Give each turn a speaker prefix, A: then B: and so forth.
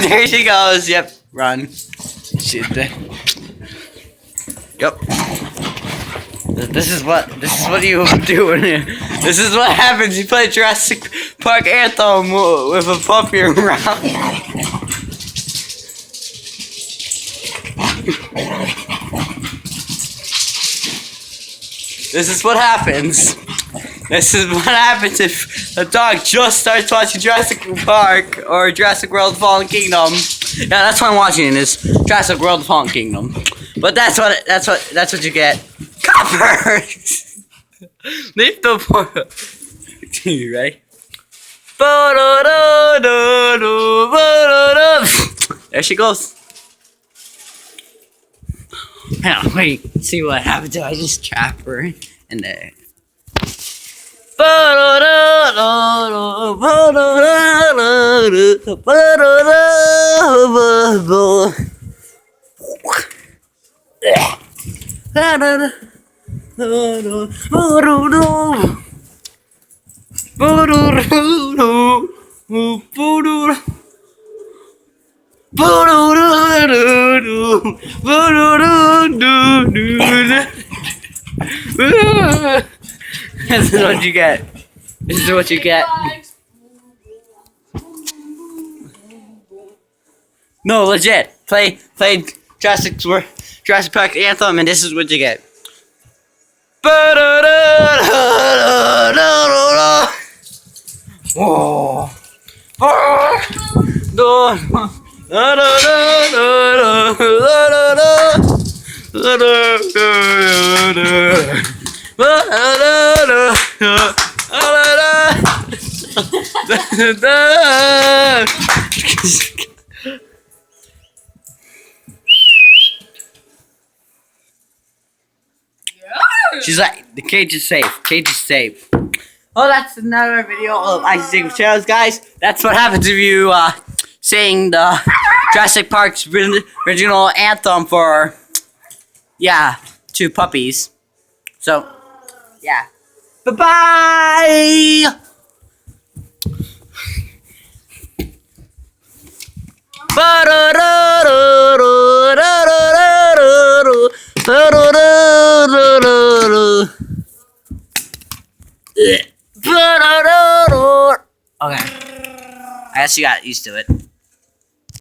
A: There she goes. Yep. Run. Shit. Yep. This is what you do when this is what happens. You play Jurassic Park Anthem with a puppy around. This is what happens. This is what happens if a dog just starts watching Jurassic Park or Jurassic World Fallen Kingdom. Yeah, that's what I'm watching is Jurassic World Fallen Kingdom. But that's what you get. Coppers! Leave the point. You ready? There she goes. Hang on, wait. See what happens if I just trap her in there. This is what you get. This is what you get. No, legit. Play Jurassic Park Anthem, and this is what you get. Whoa. She's like, the cage is safe. Cage is safe. Oh, that's another video of Isaac Shadows, guys. That's what happens if you sing the Jurassic Park's original anthem for, yeah, 2 puppies. So, yeah. Bye-bye! Okay. I guess you got used to it.